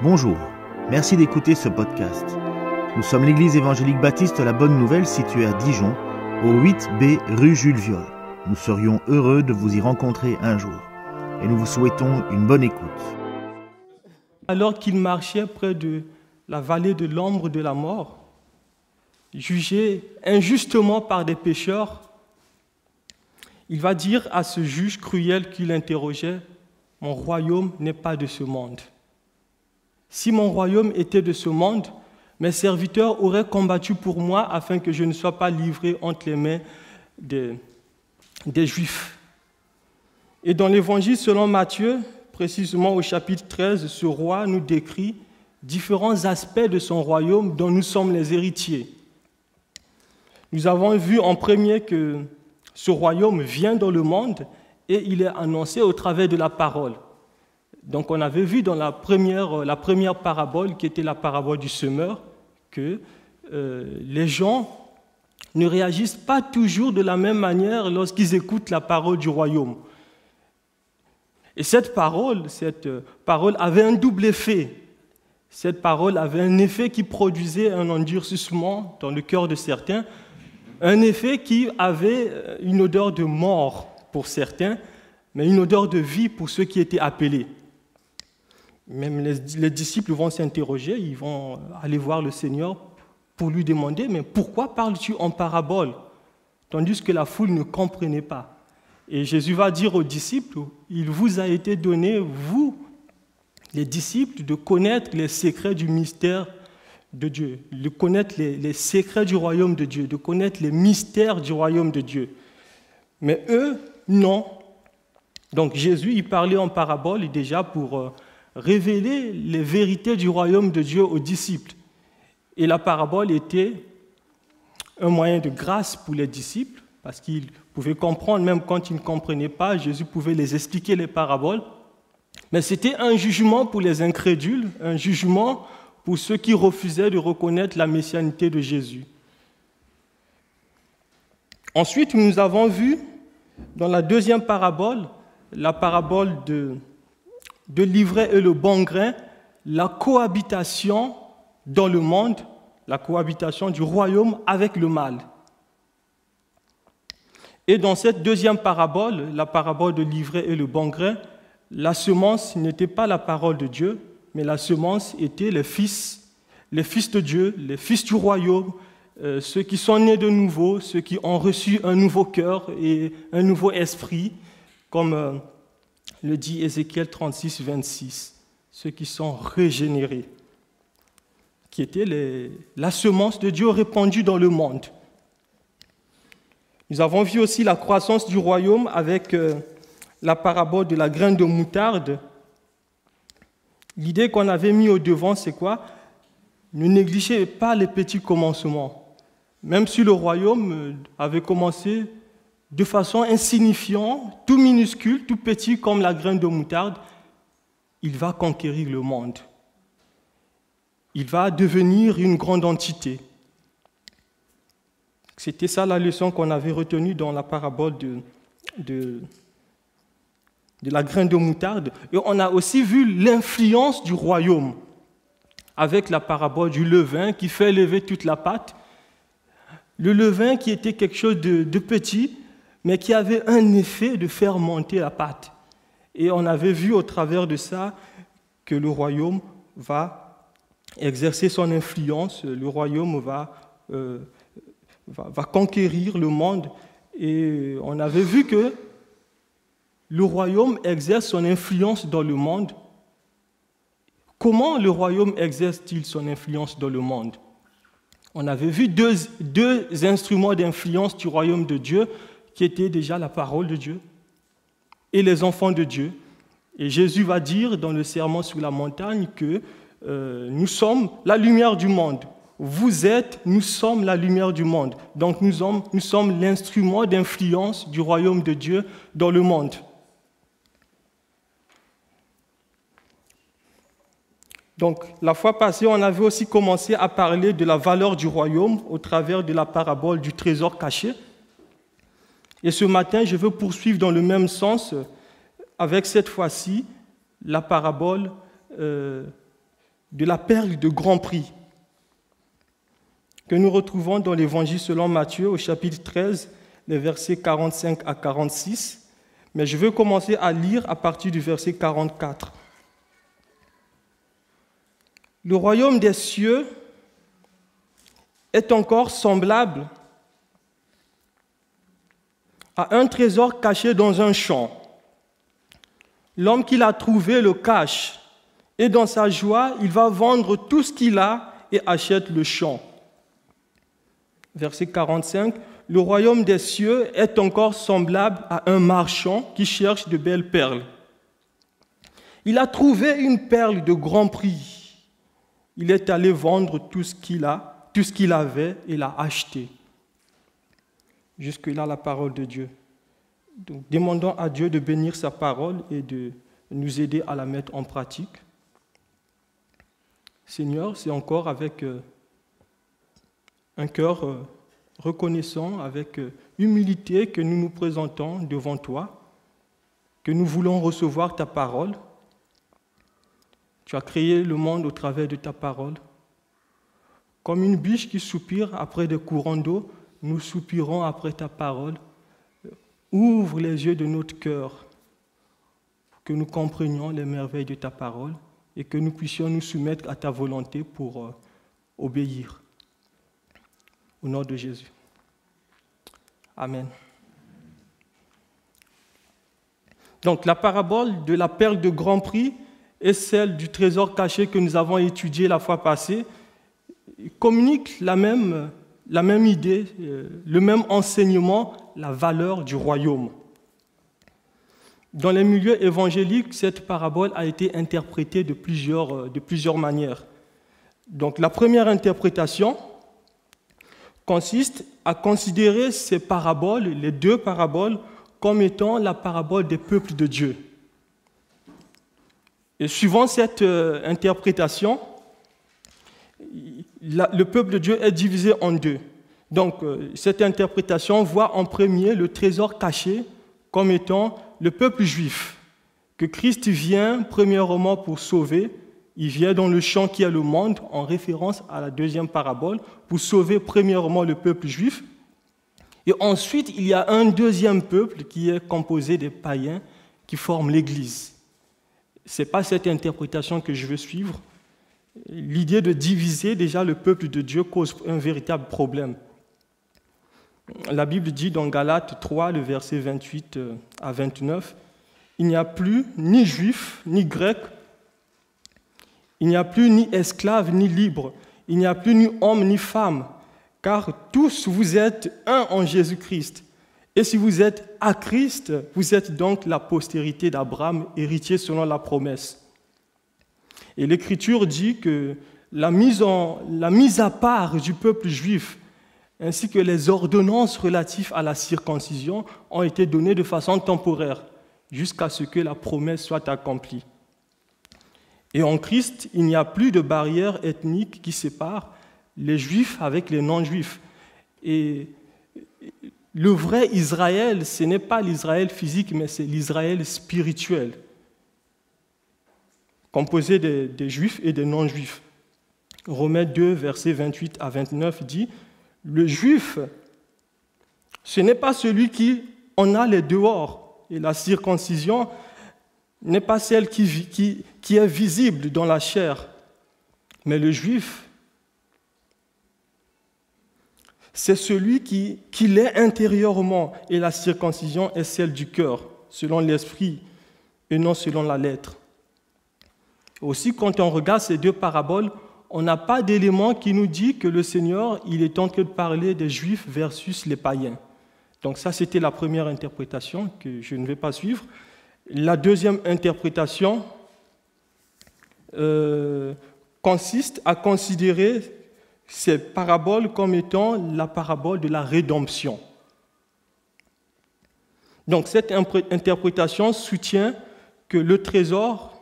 Bonjour, merci d'écouter ce podcast. Nous sommes l'église évangélique baptiste La Bonne Nouvelle située à Dijon, au 8B rue Jules Viol. Nous serions heureux de vous y rencontrer un jour et nous vous souhaitons une bonne écoute. Alors qu'il marchait près de la vallée de l'ombre de la mort, jugé injustement par des pécheurs, il va dire à ce juge cruel qui l'interrogeait, « Mon royaume n'est pas de ce monde. Si mon royaume était de ce monde, mes serviteurs auraient combattu pour moi afin que je ne sois pas livré entre les mains des Juifs. » Et dans l'Évangile selon Matthieu, précisément au chapitre 13, ce roi nous décrit différents aspects de son royaume dont nous sommes les héritiers. Nous avons vu en premier que ce royaume vient dans le monde et il est annoncé au travers de la parole. Donc on avait vu dans la première parabole, qui était la parabole du semeur, que les gens ne réagissent pas toujours de la même manière lorsqu'ils écoutent la parole du royaume. Et cette parole avait un double effet. Cette parole avait un effet qui produisait un endurcissement dans le cœur de certains, un effet qui avait une odeur de mort pour certains, mais une odeur de vie pour ceux qui étaient appelés. Même les disciples vont s'interroger, ils vont aller voir le Seigneur pour lui demander « Mais pourquoi parles-tu en parabole ?» Tandis que la foule ne comprenait pas. Et Jésus va dire aux disciples « Il vous a été donné, vous, les disciples, de connaître les secrets du mystère de Dieu, de connaître les secrets du royaume de Dieu, de connaître les mystères du royaume de Dieu. Mais eux, non. » Donc Jésus, il parlait en parabole déjà pour révéler les vérités du royaume de Dieu aux disciples. Et la parabole était un moyen de grâce pour les disciples, parce qu'ils pouvaient comprendre, même quand ils ne comprenaient pas, Jésus pouvait les expliquer les paraboles. Mais c'était un jugement pour les incrédules, un jugement pour ceux qui refusaient de reconnaître la messianité de Jésus. Ensuite, nous avons vu, dans la deuxième parabole, la parabole de l'ivraie et le bon grain, la cohabitation dans le monde, la cohabitation du royaume avec le mal. Et dans cette deuxième parabole, la parabole de l'ivraie et le bon grain, la semence n'était pas la parole de Dieu, mais la semence était les fils de Dieu, les fils du royaume, ceux qui sont nés de nouveau, ceux qui ont reçu un nouveau cœur et un nouveau esprit, comme le dit Ézéchiel 36, 26, ceux qui sont régénérés, qui étaient la semence de Dieu répandue dans le monde. Nous avons vu aussi la croissance du royaume avec la parabole de la graine de moutarde. L'idée qu'on avait mis au devant, c'est quoi? Ne négligez pas les petits commencements. Même si le royaume avait commencé de façon insignifiante, tout minuscule, tout petit comme la graine de moutarde, il va conquérir le monde. Il va devenir une grande entité. C'était ça la leçon qu'on avait retenue dans la parabole de la graine de moutarde. Et on a aussi vu l'influence du royaume avec la parabole du levain qui fait lever toute la pâte. Le levain qui était quelque chose de petit, mais qui avait un effet de faire monter la pâte. Et on avait vu au travers de ça que le royaume va exercer son influence, le royaume va conquérir le monde. Et on avait vu que le royaume exerce son influence dans le monde. Comment le royaume exerce-t-il son influence dans le monde? On avait vu deux instruments d'influence du royaume de Dieu, qui était déjà la parole de Dieu et les enfants de Dieu. Et Jésus va dire dans le sermon sur la montagne que nous sommes la lumière du monde. Nous sommes la lumière du monde. Donc nous sommes l'instrument d'influence du royaume de Dieu dans le monde. Donc la fois passée, on avait aussi commencé à parler de la valeur du royaume au travers de la parabole du trésor caché. Et ce matin, je veux poursuivre dans le même sens avec cette fois-ci la parabole de la perle de grand prix que nous retrouvons dans l'Évangile selon Matthieu au chapitre 13, les versets 45 à 46. Mais je vais commencer à lire à partir du verset 44. Le royaume des cieux est encore semblable à un trésor caché dans un champ. L'homme qui l'a trouvé le cache, et dans sa joie, il va vendre tout ce qu'il a et achète le champ. Verset 45, le royaume des cieux est encore semblable à un marchand qui cherche de belles perles. Il a trouvé une perle de grand prix. Il est allé vendre tout ce qu'il avait et l'a acheté. Jusque-là, la parole de Dieu. Donc, demandons à Dieu de bénir sa parole et de nous aider à la mettre en pratique. Seigneur, c'est encore avec un cœur reconnaissant, avec humilité que nous nous présentons devant toi, que nous voulons recevoir ta parole. Tu as créé le monde au travers de ta parole. Comme une biche qui soupire après des courants d'eau, nous soupirons après ta parole. Ouvre les yeux de notre cœur pour que nous comprenions les merveilles de ta parole et que nous puissions nous soumettre à ta volonté pour obéir. Au nom de Jésus. Amen. Donc la parabole de la perle de grand prix et celle du trésor caché que nous avons étudié la fois passée communiquent la même idée, le même enseignement, la valeur du royaume. Dans les milieux évangéliques, cette parabole a été interprétée de plusieurs manières. Donc la première interprétation consiste à considérer ces paraboles, les deux paraboles, comme étant la parabole des peuples de Dieu. Et suivant cette interprétation, le peuple de Dieu est divisé en deux. Donc, cette interprétation voit en premier le trésor caché comme étant le peuple juif, que Christ vient premièrement pour sauver. Il vient dans le champ qui est le monde, en référence à la deuxième parabole, pour sauver premièrement le peuple juif. Et ensuite, il y a un deuxième peuple qui est composé des païens qui forment l'Église. Ce n'est pas cette interprétation que je veux suivre. L'idée de diviser déjà le peuple de Dieu cause un véritable problème. La Bible dit dans Galates 3, le verset 28 à 29, « Il n'y a plus ni juif, ni grec, il n'y a plus ni esclave, ni libre, il n'y a plus ni homme, ni femme, car tous vous êtes un en Jésus-Christ. Et si vous êtes à Christ, vous êtes donc la postérité d'Abraham, héritier selon la promesse. » Et l'Écriture dit que la mise à part du peuple juif, ainsi que les ordonnances relatives à la circoncision, ont été données de façon temporaire, jusqu'à ce que la promesse soit accomplie. Et en Christ, il n'y a plus de barrière ethnique qui sépare les Juifs avec les non-Juifs. Et le vrai Israël, ce n'est pas l'Israël physique, mais c'est l'Israël spirituel, composé des Juifs et des non-Juifs. Romains 2, versets 28 à 29 dit « Le Juif, ce n'est pas celui qui en a les dehors, et la circoncision n'est pas celle qui est visible dans la chair, mais le Juif, c'est celui qui l'est intérieurement, et la circoncision est celle du cœur, selon l'esprit, et non selon la lettre. » Aussi, quand on regarde ces deux paraboles, on n'a pas d'élément qui nous dit que le Seigneur, il est en train de parler des Juifs versus les païens. Donc ça, c'était la première interprétation que je ne vais pas suivre. La deuxième interprétation consiste à considérer ces paraboles comme étant la parabole de la rédemption. Donc cette interprétation soutient que le trésor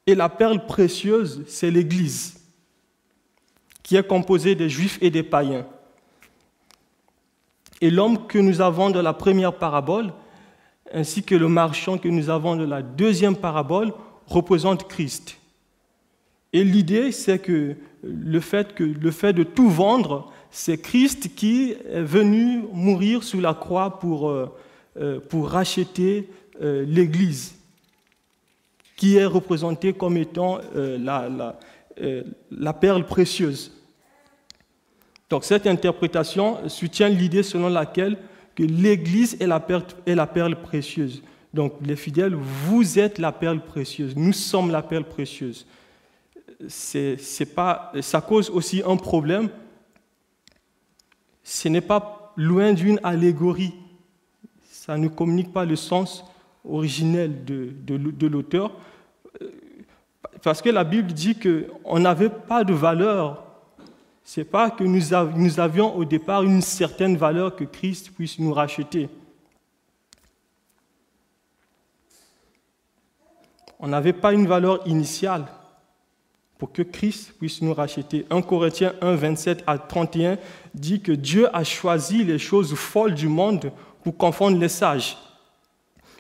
et la perle précieuse, c'est l'Église, qui est composée des Juifs et des païens. Et l'homme que nous avons dans la première parabole, ainsi que le marchand que nous avons dans la deuxième parabole, représentent Christ. Et l'idée, c'est que le fait de tout vendre, c'est Christ qui est venu mourir sous la croix pour racheter l'Église, qui est représentée comme étant la perle précieuse. Donc cette interprétation soutient l'idée selon laquelle que l'Église est la perle précieuse. Donc les fidèles, vous êtes la perle précieuse, nous sommes la perle précieuse. Ça cause aussi un problème. Ce n'est pas loin d'une allégorie. Ça ne communique pas le sens originel de l'auteur. Parce que la Bible dit qu'on n'avait pas de valeur. Ce n'est pas que nous avions au départ une certaine valeur que Christ puisse nous racheter. On n'avait pas une valeur initiale pour que Christ puisse nous racheter. 1 Corinthiens 1, 27 à 31 dit que Dieu a choisi les choses folles du monde pour confondre les sages.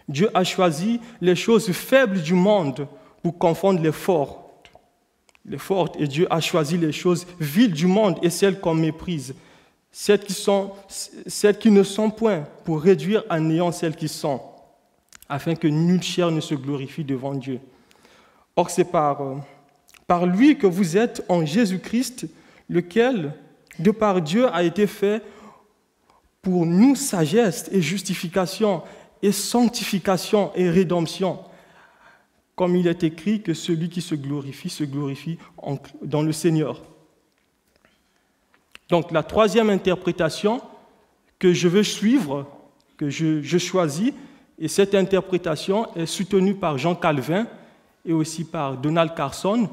Dieu a choisi les choses faibles du monde pour confondre les fortes. Et Dieu a choisi les choses viles du monde et celles qu'on méprise, celles qui ne sont point, pour réduire à néant celles qui sont, afin que nulle chair ne se glorifie devant Dieu. Or, c'est par lui que vous êtes en Jésus-Christ, lequel, de par Dieu, a été fait pour nous sagesse et justification et sanctification et rédemption. Comme il est écrit que celui qui se glorifie dans le Seigneur. Donc la troisième interprétation que je veux suivre, que je choisis, et cette interprétation est soutenue par Jean Calvin et aussi par Donald Carson,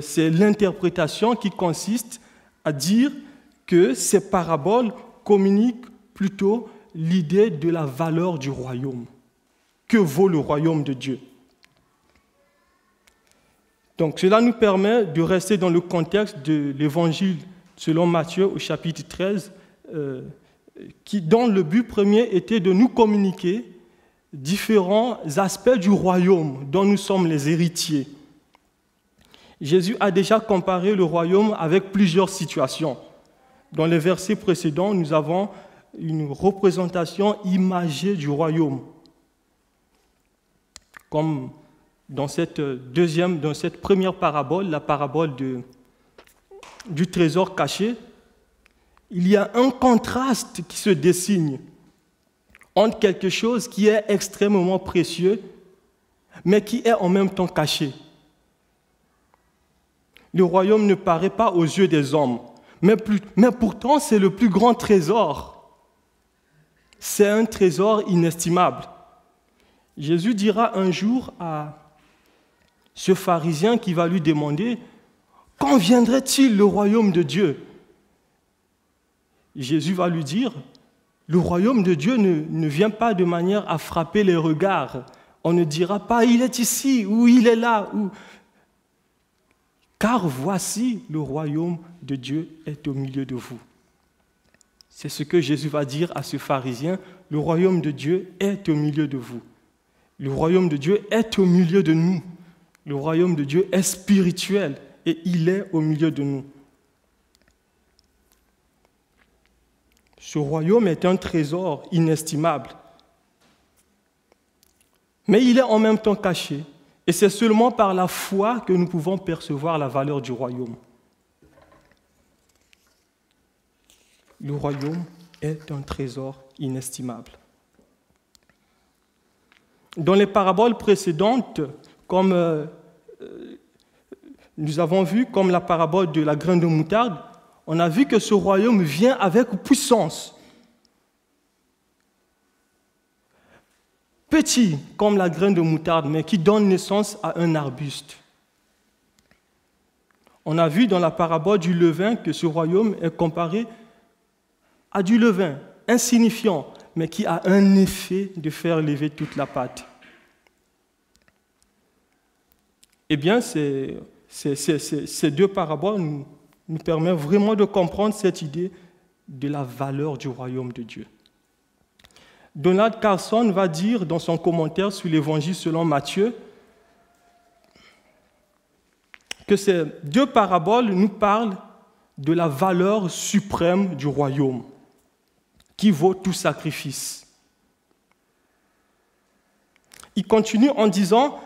c'est l'interprétation qui consiste à dire que ces paraboles communiquent plutôt l'idée de la valeur du royaume. Que vaut le royaume de Dieu? Donc cela nous permet de rester dans le contexte de l'évangile selon Matthieu au chapitre 13, dont le but premier était de nous communiquer différents aspects du royaume dont nous sommes les héritiers. Jésus a déjà comparé le royaume avec plusieurs situations. Dans les versets précédents, nous avons une représentation imagée du royaume. Comme dans cette première parabole, la parabole du trésor caché, il y a un contraste qui se dessine entre quelque chose qui est extrêmement précieux, mais qui est en même temps caché. Le royaume ne paraît pas aux yeux des hommes, mais pourtant c'est le plus grand trésor. C'est un trésor inestimable. Jésus dira un jour à ce pharisien qui va lui demander « Quand viendrait-il le royaume de Dieu ?» Jésus va lui dire « Le royaume de Dieu ne vient pas de manière à frapper les regards. On ne dira pas « Il est ici » ou « Il est là » car voici le royaume de Dieu est au milieu de vous. C'est ce que Jésus va dire à ce pharisien, le royaume de Dieu est au milieu de vous. Le royaume de Dieu est au milieu de nous. Le royaume de Dieu est spirituel et il est au milieu de nous. Ce royaume est un trésor inestimable, mais il est en même temps caché. Et c'est seulement par la foi que nous pouvons percevoir la valeur du royaume. Le royaume est un trésor inestimable. Dans les paraboles précédentes, comme nous avons vu, comme la parabole de la graine de moutarde, on a vu que ce royaume vient avec puissance. Petit comme la graine de moutarde, mais qui donne naissance à un arbuste. On a vu dans la parabole du levain que ce royaume est comparé à du levain, insignifiant, mais qui a un effet de faire lever toute la pâte. Eh bien, ces deux paraboles nous permettent vraiment de comprendre cette idée de la valeur du royaume de Dieu. Donald Carson va dire dans son commentaire sur l'Évangile selon Matthieu que ces deux paraboles nous parlent de la valeur suprême du royaume, qui vaut tout sacrifice. Il continue en disant,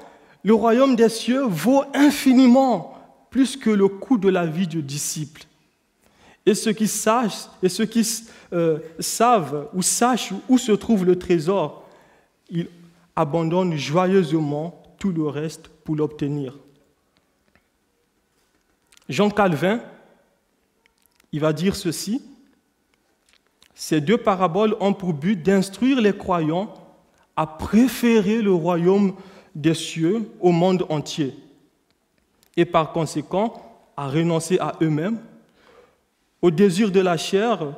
le royaume des cieux vaut infiniment plus que le coût de la vie du disciple. Et ceux qui savent ou sachent où se trouve le trésor, ils abandonnent joyeusement tout le reste pour l'obtenir. Jean Calvin, il va dire ceci, ces deux paraboles ont pour but d'instruire les croyants à préférer le royaume des cieux au monde entier et par conséquent à renoncer à eux-mêmes, au désir de la chair,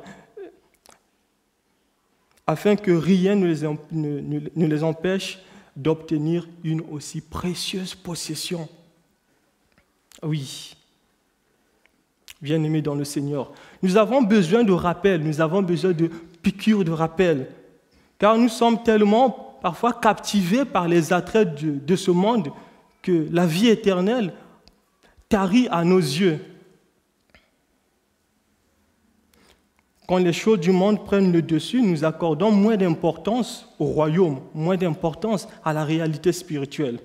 afin que rien ne les empêche d'obtenir une aussi précieuse possession. Oui, bien-aimés dans le Seigneur, nous avons besoin de rappel, nous avons besoin de piqûres de rappel, car nous sommes tellement parfois captivés par les attraits de ce monde que la vie éternelle tarit à nos yeux. Quand les choses du monde prennent le dessus, nous accordons moins d'importance au royaume, moins d'importance à la réalité spirituelle.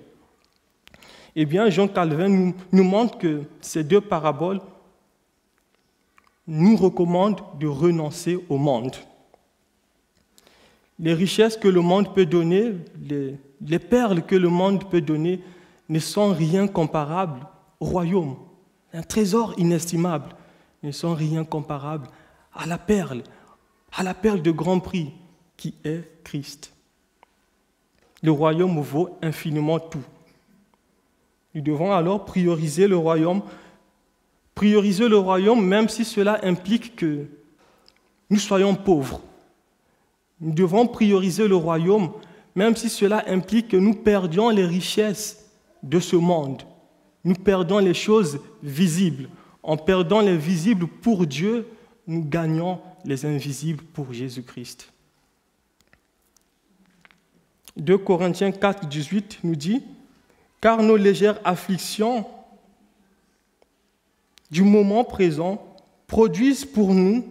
Eh bien, Jean Calvin nous montre que ces deux paraboles nous recommandent de renoncer au monde. Les richesses que le monde peut donner, les perles que le monde peut donner, ne sont rien comparables au royaume. Un trésor inestimable, ne sont rien comparables à la perle de grand prix qui est Christ. Le royaume vaut infiniment tout. Nous devons alors prioriser le royaume même si cela implique que nous soyons pauvres. Nous devons prioriser le royaume même si cela implique que nous perdions les richesses de ce monde. Nous perdons les choses visibles. En perdant les visibles pour Dieu, nous gagnons les invisibles pour Jésus-Christ. 2 Corinthiens 4, 18 nous dit « Car nos légères afflictions du moment présent produisent pour nous,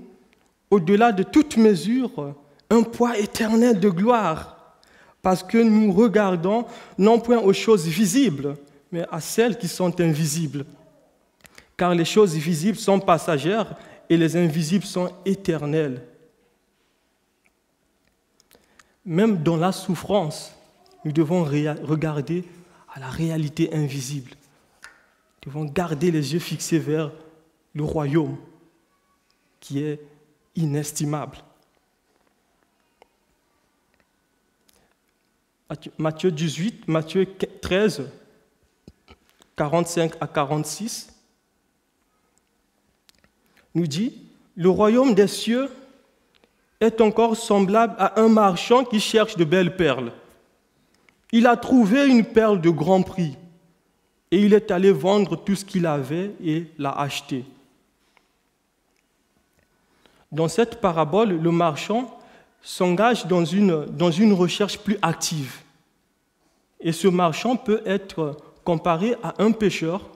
au-delà de toute mesure, un poids éternel de gloire, parce que nous regardons non point aux choses visibles, mais à celles qui sont invisibles. Car les choses visibles sont passagères, et les invisibles sont éternels. » Même dans la souffrance, nous devons regarder à la réalité invisible. Nous devons garder les yeux fixés vers le royaume qui est inestimable. Matthieu 13, 45 à 46, nous dit « Le royaume des cieux est encore semblable à un marchand qui cherche de belles perles. Il a trouvé une perle de grand prix et il est allé vendre tout ce qu'il avait et l'a acheté. » Dans cette parabole, le marchand s'engage dans une recherche plus active. Et ce marchand peut être comparé à un pécheur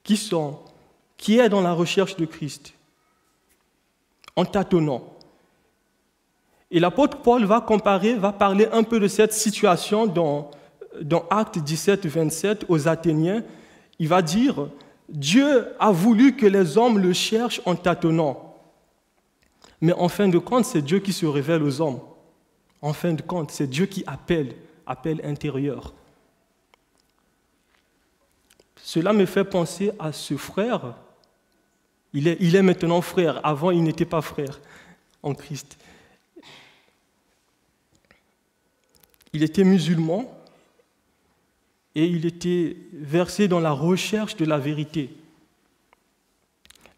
qui est dans la recherche de Christ, en tâtonnant. Et l'apôtre Paul va parler un peu de cette situation dans Actes 17, 27 aux Athéniens. Il va dire « Dieu a voulu que les hommes le cherchent en tâtonnant. » Mais en fin de compte, c'est Dieu qui se révèle aux hommes. En fin de compte, c'est Dieu qui appelle intérieur. Cela me fait penser à ce frère. Il est maintenant frère. Avant, il n'était pas frère en Christ. Il était musulman et il était versé dans la recherche de la vérité.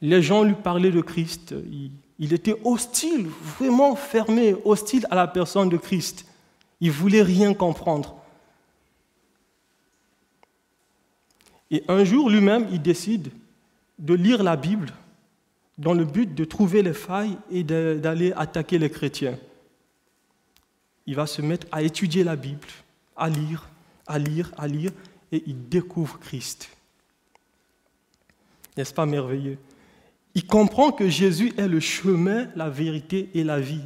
Les gens lui parlaient de Christ. Il était hostile, vraiment fermé, hostile à la personne de Christ. Il ne voulait rien comprendre. Et un jour, lui-même, il décide de lire la Bible dans le but de trouver les failles et d'aller attaquer les chrétiens. Il va se mettre à étudier la Bible, à lire, et il découvre Christ. N'est-ce pas merveilleux? Il comprend que Jésus est le chemin, la vérité et la vie.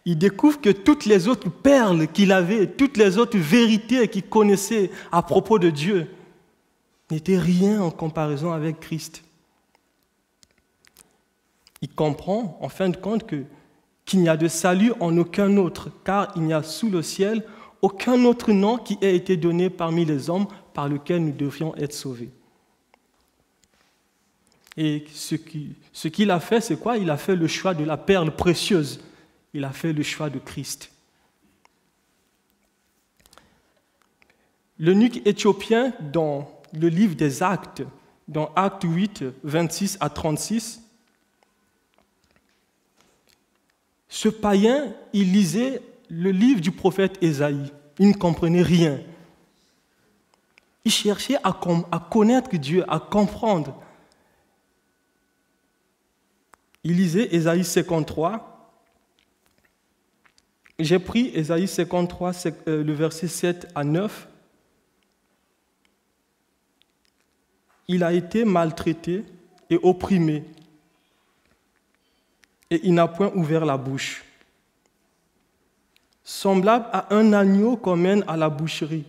Il découvre que toutes les autres perles qu'il avait, toutes les autres vérités qu'il connaissait à propos de Dieu n'étaient rien en comparaison avec Christ. Il comprend, en fin de compte, qu'il n'y a de salut en aucun autre, car il n'y a sous le ciel aucun autre nom qui ait été donné parmi les hommes par lequel nous devrions être sauvés. Et ce qu'il a fait, c'est quoi? Il a fait le choix de la perle précieuse. Il a fait le choix de Christ. L'eunuque éthiopien, dans le livre des Actes, dans Actes 8, 26 à 36, ce païen, il lisait le livre du prophète Ésaïe. Il ne comprenait rien. Il cherchait à connaître Dieu, à comprendre. Il lisait Ésaïe 53. J'ai pris Ésaïe 53, le verset 7 à 9. Il a été maltraité et opprimé, et il n'a point ouvert la bouche. Semblable à un agneau qu'on mène à la boucherie,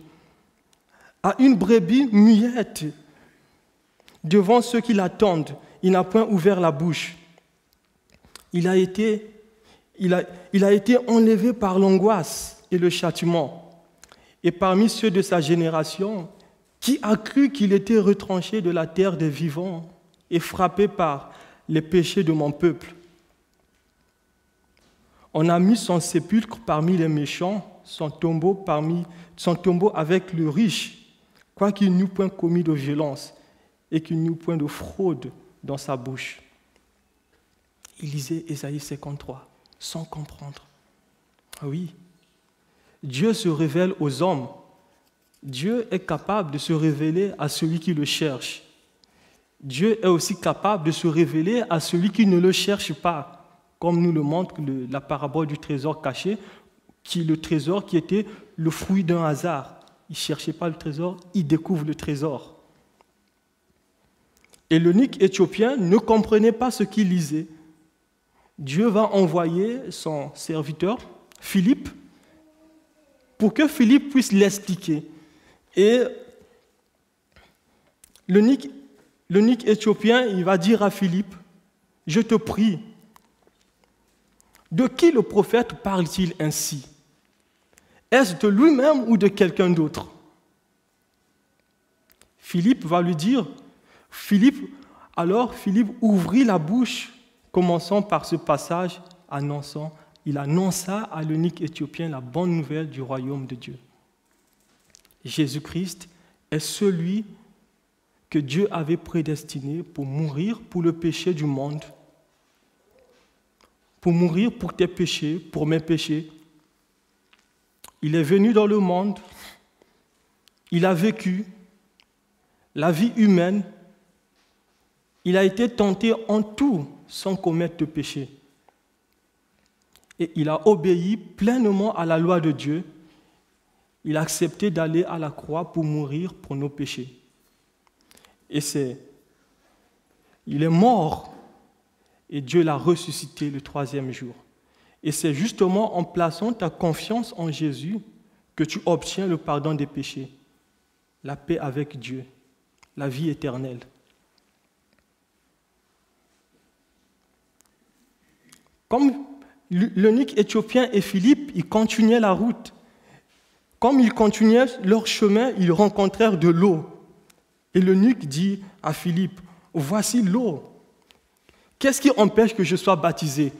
à une brebis muette devant ceux qui l'attendent, il n'a point ouvert la bouche. Il a été enlevé par l'angoisse et le châtiment. Et parmi ceux de sa génération, qui a cru qu'il était retranché de la terre des vivants et frappé par les péchés de mon peuple? On a mis son sépulcre parmi les méchants, son tombeau avec le riche, quoiqu'il n'eût point commis de violence et qu'il n'eût point de fraude dans sa bouche. Il lisait Ésaïe 53 sans comprendre. Oui, Dieu se révèle aux hommes. Dieu est capable de se révéler à celui qui le cherche. Dieu est aussi capable de se révéler à celui qui ne le cherche pas, comme nous le montre la parabole du trésor caché, le trésor qui était le fruit d'un hasard. Il ne cherchait pas le trésor, il découvre le trésor. Et l'eunuque éthiopien ne comprenait pas ce qu'il lisait. Dieu va envoyer son serviteur, Philippe, pour que Philippe puisse l'expliquer. Et l'eunuque éthiopien, il va dire à Philippe, « Je te prie, de qui le prophète parle-t-il ainsi? Est-ce de lui-même ou de quelqu'un d'autre ?» Philippe va lui dire, alors Philippe ouvrit la bouche, commençant par ce passage, il annonça à l'eunuque éthiopien la bonne nouvelle du royaume de Dieu. Jésus-Christ est celui que Dieu avait prédestiné pour mourir pour le péché du monde, pour mourir pour tes péchés, pour mes péchés. Il est venu dans le monde, il a vécu la vie humaine, il a été tenté en tout sans commettre de péché. Et il a obéi pleinement à la loi de Dieu. Il a accepté d'aller à la croix pour mourir pour nos péchés. Et il est mort et Dieu l'a ressuscité le 3e jour. Et c'est justement en plaçant ta confiance en Jésus que tu obtiens le pardon des péchés, la paix avec Dieu, la vie éternelle. Comme l'eunuque éthiopien et Philippe, ils continuaient la route. Comme ils continuaient leur chemin, ils rencontrèrent de l'eau. Et l'eunuque dit à Philippe, « Voici l'eau. Qu'est-ce qui empêche que je sois baptisé ?»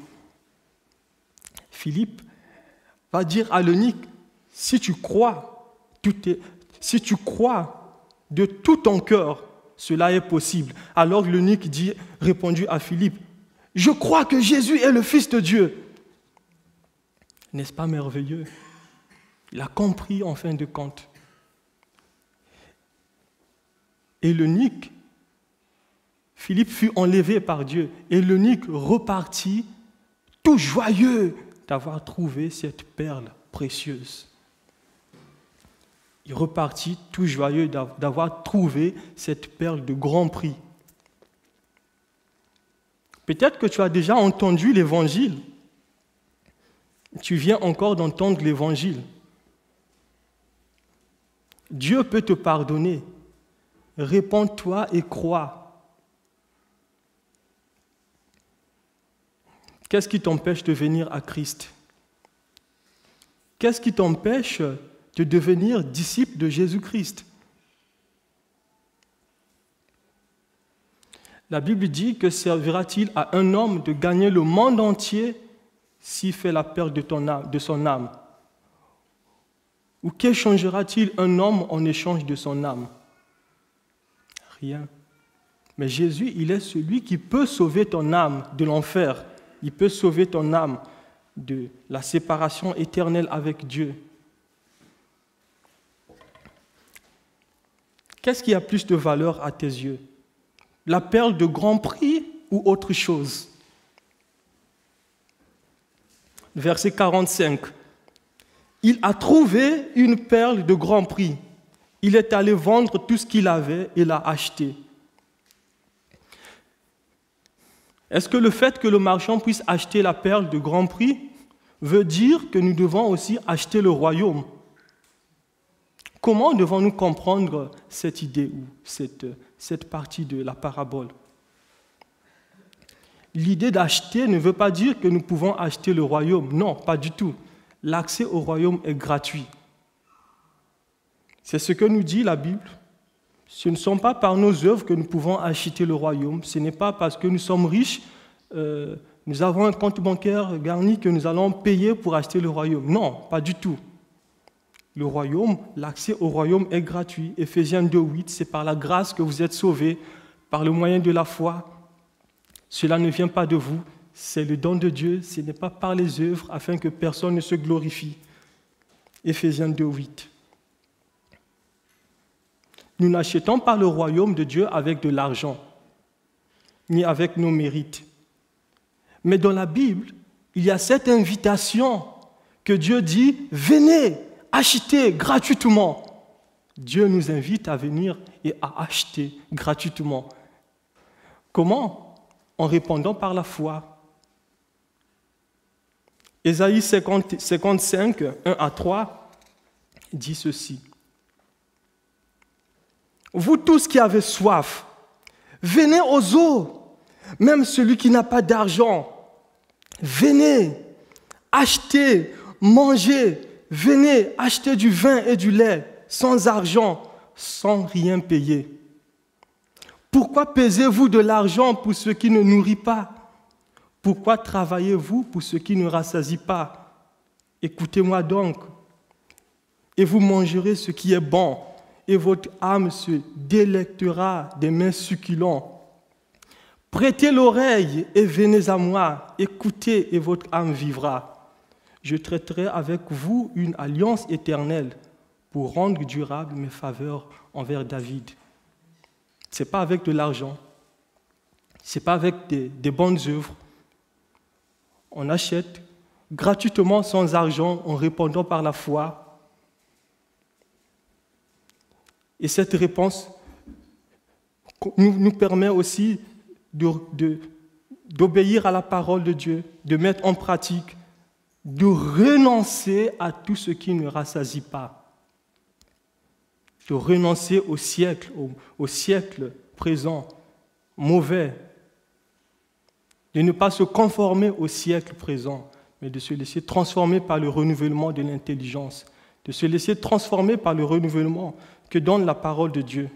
Philippe va dire à l'eunuque, « Si tu crois de tout ton cœur, cela est possible. » Alors l'eunuque répondit à Philippe, « Je crois que Jésus est le Fils de Dieu. » N'est-ce pas merveilleux? Il a compris en fin de compte. Et l'eunuque, Philippe fut enlevé par Dieu, et l'eunuque repartit tout joyeux d'avoir trouvé cette perle précieuse. Il repartit tout joyeux d'avoir trouvé cette perle de grand prix Peut-être que tu as déjà entendu l'Évangile. Tu viens encore d'entendre l'Évangile. Dieu peut te pardonner. Répands-toi et crois. Qu'est-ce qui t'empêche de venir à Christ? Qu'est-ce qui t'empêche de devenir disciple de Jésus-Christ? La Bible dit que servira-t-il à un homme de gagner le monde entier s'il fait la perte de son âme? Ou qu'échangera-t-il un homme en échange de son âme? Rien. Mais Jésus, il est celui qui peut sauver ton âme de l'enfer. Il peut sauver ton âme de la séparation éternelle avec Dieu. Qu'est-ce qui a plus de valeur à tes yeux? La perle de grand prix ou autre chose? Verset 45. Il a trouvé une perle de grand prix. Il est allé vendre tout ce qu'il avait et l'a acheté. Est-ce que le fait que le marchand puisse acheter la perle de grand prix veut dire que nous devons aussi acheter le royaume? Comment devons-nous comprendre cette idée ou cette partie de la parabole? L'idée d'acheter ne veut pas dire que nous pouvons acheter le royaume. Non, pas du tout. L'accès au royaume est gratuit. C'est ce que nous dit la Bible. Ce ne sont pas par nos œuvres que nous pouvons acheter le royaume. Ce n'est pas parce que nous sommes riches, nous avons un compte bancaire garni que nous allons payer pour acheter le royaume. Non, pas du tout. Le royaume, l'accès au royaume est gratuit. Éphésiens 2:8, c'est par la grâce que vous êtes sauvés, par le moyen de la foi. Cela ne vient pas de vous, c'est le don de Dieu, ce n'est pas par les œuvres, afin que personne ne se glorifie. Éphésiens 2:8. Nous n'achetons pas le royaume de Dieu avec de l'argent, ni avec nos mérites. Mais dans la Bible, il y a cette invitation que Dieu dit, venez, achetez gratuitement. Dieu nous invite à venir et à acheter gratuitement. Comment? En répondant par la foi. Ésaïe 55, 1-3, dit ceci. Vous tous qui avez soif, venez aux eaux, même celui qui n'a pas d'argent. Venez, achetez, mangez, venez, achetez du vin et du lait, sans argent, sans rien payer. Pourquoi pesez-vous de l'argent pour ce qui ne nourrit pas? Pourquoi travaillez-vous pour ce qui ne rassasie pas? Écoutez-moi donc, et vous mangerez ce qui est bon, et votre âme se délectera des mets succulents. Prêtez l'oreille et venez à moi, écoutez et votre âme vivra. Je traiterai avec vous une alliance éternelle pour rendre durable mes faveurs envers David. Ce n'est pas avec de l'argent, ce n'est pas avec des bonnes œuvres. On achète gratuitement sans argent en répondant par la foi. Et cette réponse nous permet aussi d'obéir à la parole de Dieu, de mettre en pratique, de renoncer à tout ce qui ne rassasie pas. De renoncer au siècle présent, mauvais, de ne pas se conformer au siècle présent, mais de se laisser transformer par le renouvellement de l'intelligence, de se laisser transformer par le renouvellement que donne la parole de Dieu.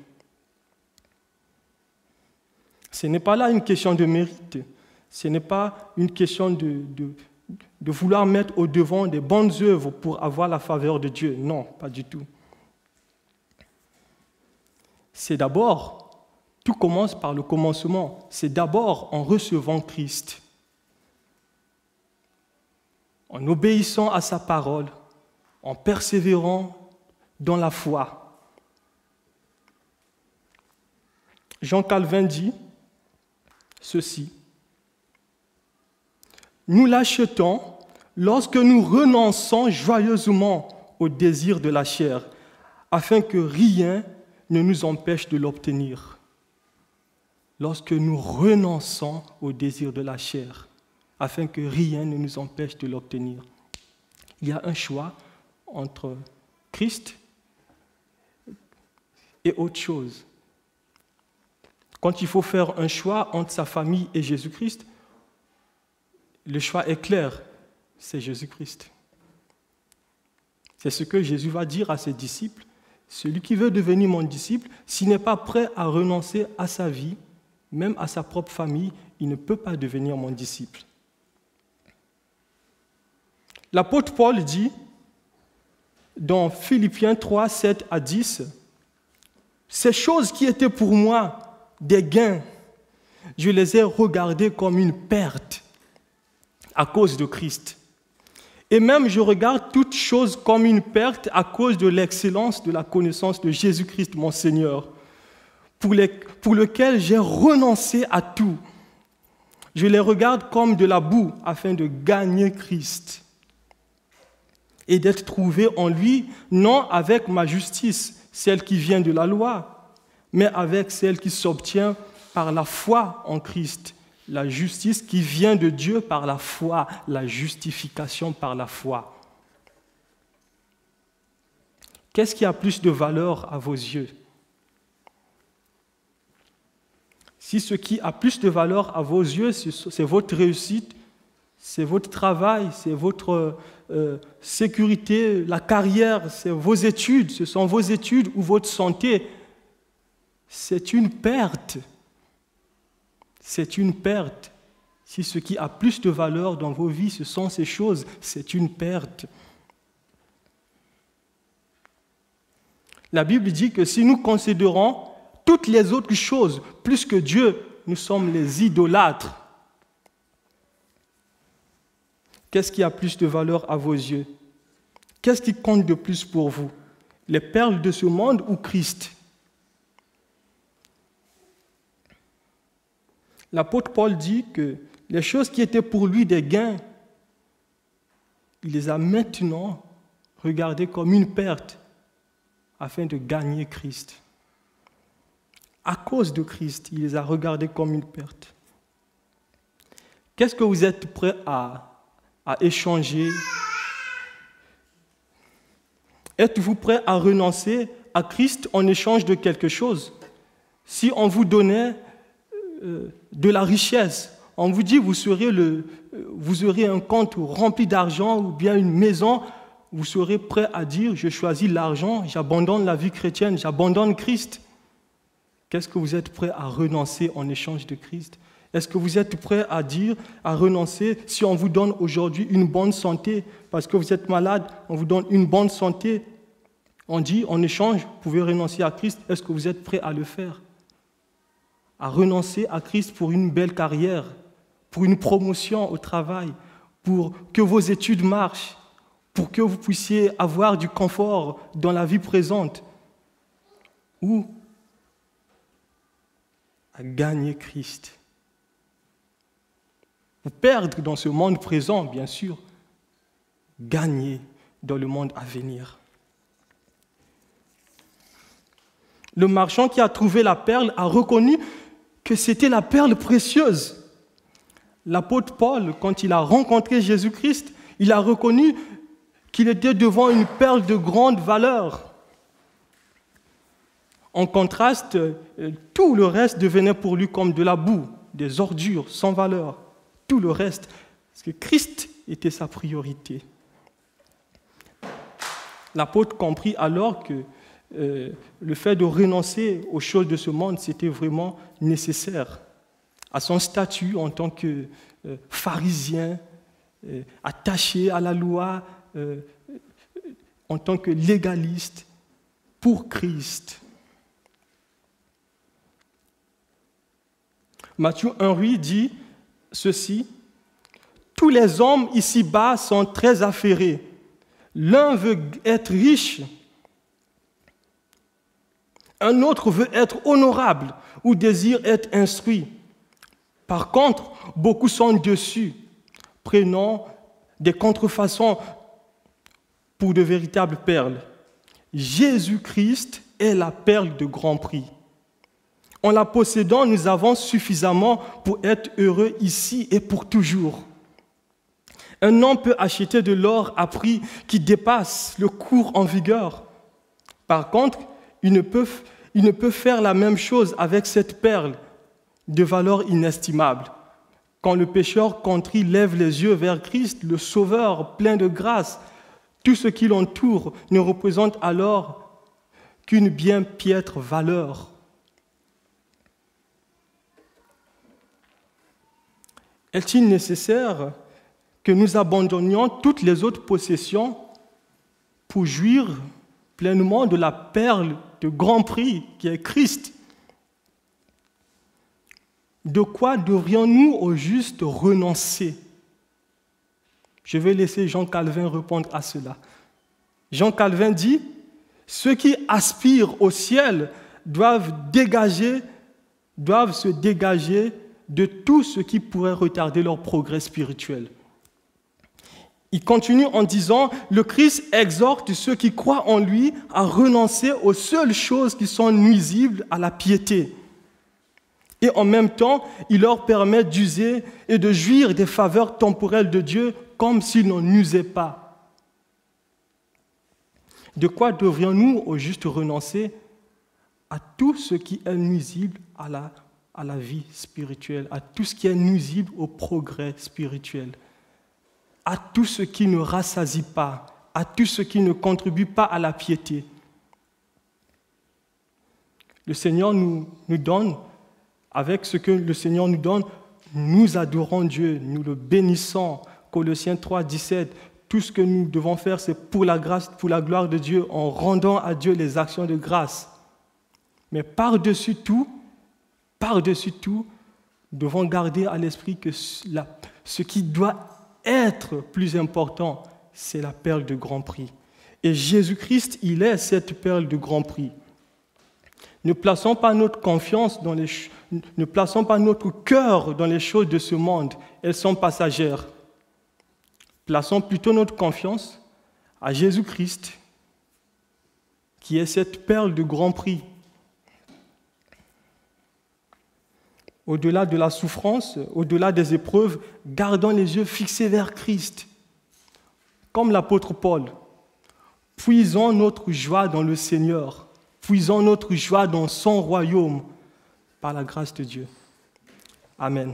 Ce n'est pas là une question de mérite, ce n'est pas une question de vouloir mettre au devant des bonnes œuvres pour avoir la faveur de Dieu. Non, pas du tout. C'est d'abord, tout commence par le commencement, c'est d'abord en recevant Christ, en obéissant à sa parole, en persévérant dans la foi. Jean Calvin dit ceci. Nous l'achetons lorsque nous renonçons joyeusement au désir de la chair, afin que rien ne nous empêche de l'obtenir. lorsque nous renonçons au désir de la chair, afin que rien ne nous empêche de l'obtenir. Il y a un choix entre Christ et autre chose. Quand il faut faire un choix entre sa famille et Jésus-Christ, le choix est clair, c'est Jésus-Christ. C'est ce que Jésus va dire à ses disciples. Celui qui veut devenir mon disciple, s'il n'est pas prêt à renoncer à sa vie, même à sa propre famille, il ne peut pas devenir mon disciple. L'apôtre Paul dit dans Philippiens 3, 7 à 10, « Ces choses qui étaient pour moi des gains, je les ai regardées comme une perte à cause de Christ. Et même je regarde toutes choses comme une perte à cause de l'excellence de la connaissance de Jésus-Christ, mon Seigneur, pour lequel j'ai renoncé à tout. Je les regarde comme de la boue afin de gagner Christ et d'être trouvé en lui, non avec ma justice, celle qui vient de la loi, mais avec celle qui s'obtient par la foi en Christ, la justice qui vient de Dieu par la foi, la justification par la foi. Qu'est-ce qui a plus de valeur à vos yeux? Si ce qui a plus de valeur à vos yeux, c'est votre réussite, c'est votre travail, c'est votre sécurité, la carrière, c'est vos études, ce sont vos études ou votre santé, c'est une perte. C'est une perte. Si ce qui a plus de valeur dans vos vies, ce sont ces choses, c'est une perte. La Bible dit que si nous considérons toutes les autres choses plus que Dieu, nous sommes les idolâtres. Qu'est-ce qui a plus de valeur à vos yeux? Qu'est-ce qui compte de plus pour vous? Les perles de ce monde ou Christ? L'apôtre Paul dit que les choses qui étaient pour lui des gains, il les a maintenant regardées comme une perte afin de gagner Christ. À cause de Christ, il les a regardées comme une perte. Qu'est-ce que vous êtes prêts à échanger? Êtes-vous prêts à renoncer à Christ en échange de quelque chose? Si on vous donnait de la richesse, on vous dit vous aurez un compte rempli d'argent ou bien une maison, vous serez prêt à dire je choisis l'argent, j'abandonne la vie chrétienne, j'abandonne Christ. Qu'est-ce que vous êtes prêt à renoncer en échange de Christ? Est-ce que vous êtes prêt à dire, à renoncer si on vous donne aujourd'hui une bonne santé, parce que vous êtes malade, on vous donne une bonne santé, on dit en échange, vous pouvez renoncer à Christ, est-ce que vous êtes prêt à le faire? À renoncer à Christ pour une belle carrière, pour une promotion au travail, pour que vos études marchent, pour que vous puissiez avoir du confort dans la vie présente, ou à gagner Christ. Vous perdre dans ce monde présent, bien sûr, gagner dans le monde à venir. Le marchand qui a trouvé la perle a reconnu que c'était la perle précieuse. L'apôtre Paul, quand il a rencontré Jésus-Christ, il a reconnu qu'il était devant une perle de grande valeur. En contraste, tout le reste devenait pour lui comme de la boue, des ordures sans valeur. Tout le reste, parce que Christ était sa priorité. L'apôtre comprit alors que le fait de renoncer aux choses de ce monde, c'était vraiment nécessaire à son statut en tant que pharisien, attaché à la loi, en tant que légaliste pour Christ. Matthieu 1,8 dit ceci: tous les hommes ici-bas sont très affairés. L'un veut être riche, un autre veut être honorable ou désire être instruit. Par contre, beaucoup sont déçus, prenant des contrefaçons pour de véritables perles. Jésus-Christ est la perle de grand prix. En la possédant, nous avons suffisamment pour être heureux ici et pour toujours. Un homme peut acheter de l'or à prix qui dépasse le cours en vigueur. Par contre, il ne peut faire la même chose avec cette perle de valeur inestimable. Quand le pécheur contrit lève les yeux vers Christ, le Sauveur plein de grâce, tout ce qui l'entoure ne représente alors qu'une bien piètre valeur. Est-il nécessaire que nous abandonnions toutes les autres possessions pour jouir pleinement de la perle de grand prix qui est Christ? De quoi devrions-nous au juste renoncer? Je vais laisser Jean Calvin répondre à cela. Jean Calvin dit, ceux qui aspirent au ciel doivent se dégager de tout ce qui pourrait retarder leur progrès spirituel. Il continue en disant, le Christ exhorte ceux qui croient en lui à renoncer aux seules choses qui sont nuisibles à la piété. Et en même temps, il leur permet d'user et de jouir des faveurs temporelles de Dieu comme s'ils n'en usaient pas. De quoi devrions-nous au juste renoncer? À tout ce qui est nuisible à la vie spirituelle, à tout ce qui est nuisible au progrès spirituel, à tout ce qui ne rassasie pas, à tout ce qui ne contribue pas à la piété. Le Seigneur nous donne, avec ce que le Seigneur nous donne, nous adorons Dieu, nous le bénissons. Colossiens 3, 17, tout ce que nous devons faire, c'est pour la grâce, pour la gloire de Dieu, en rendant à Dieu les actions de grâce. Mais par-dessus tout, nous devons garder à l'esprit que ce qui doit être plus important, c'est la perle de grand prix. Et Jésus-Christ, il est cette perle de grand prix. Ne plaçons pas notre confiance ne plaçons pas notre cœur dans les choses de ce monde. Elles sont passagères. Plaçons plutôt notre confiance à Jésus-Christ, qui est cette perle de grand prix. Au-delà de la souffrance, au-delà des épreuves, gardons les yeux fixés vers Christ. Comme l'apôtre Paul, puisons notre joie dans le Seigneur, puisons notre joie dans son royaume, par la grâce de Dieu. Amen.